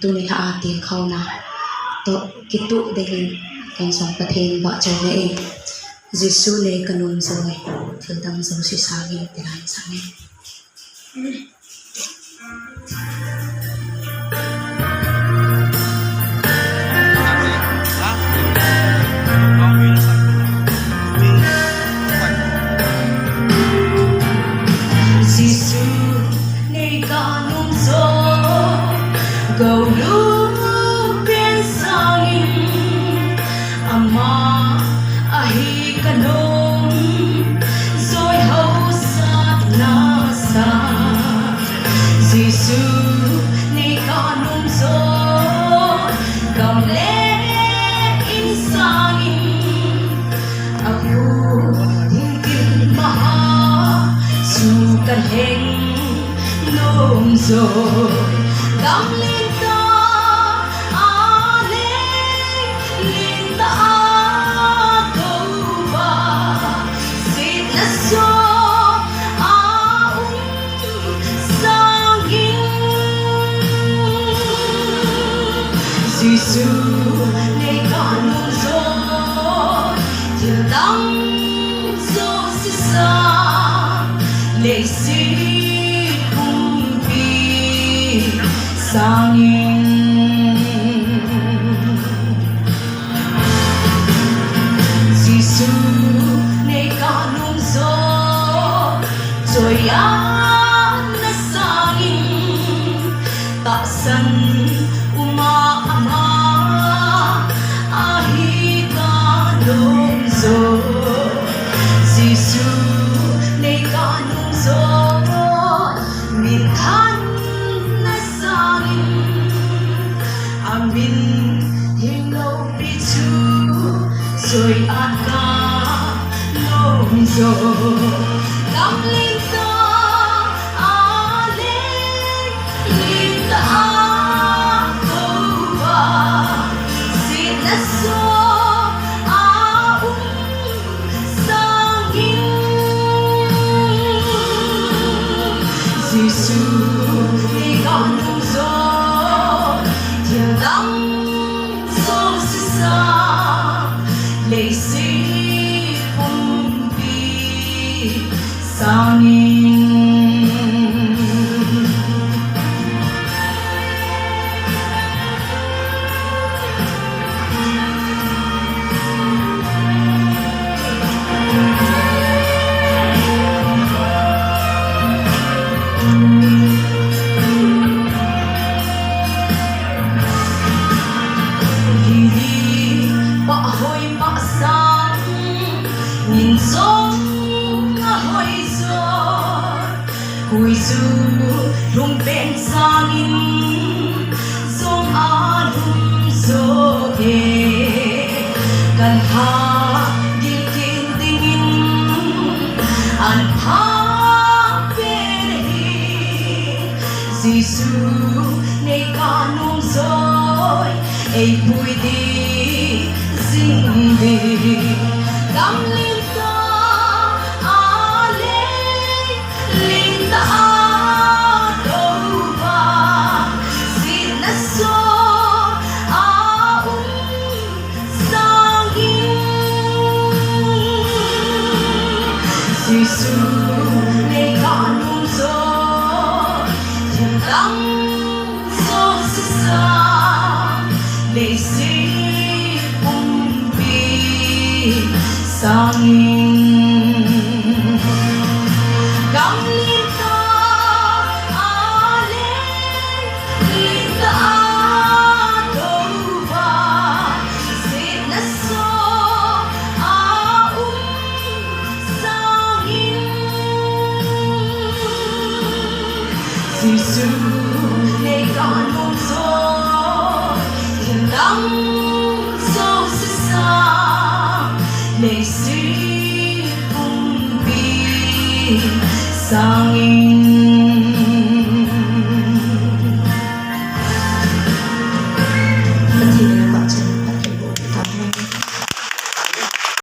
tunay haatin kau na to kitu dahil kan song patin ba chay na Jesu le kanun zoy tildang zo si sagi tiran sami Jesu le kanun zo go lupin sangin ama ahi kanong zoy hausat nasa Jesu ni kanong zo gamle insangin ako hingin maha sukan heng nong zo gamle Jesu le kanong zo tildang zo si sa le si kumpi sangin Jesu le kanong zo joyan na sangin taksan Jesu le kanong zo minhan na sangin amin hingaw pichu soy aka nong zo gamling ka ale linda ako ba sinaso Jesu le kanong zo tildang zo si sa le si kumpi sangin Nhìn sông hoi gió Hui du rung bên sangin Sông a lung gió kê Kan ha gil kin tingin An ha bên hi Jesu ne kanong zoi Ei bui di zing di Gamling Jesu le kanong zo tildang zo si sa le si kumpi sangin gamling ka ale linda ako ba sinaso Jesu le kanong zo tildang zo si sa le si kumpi sangin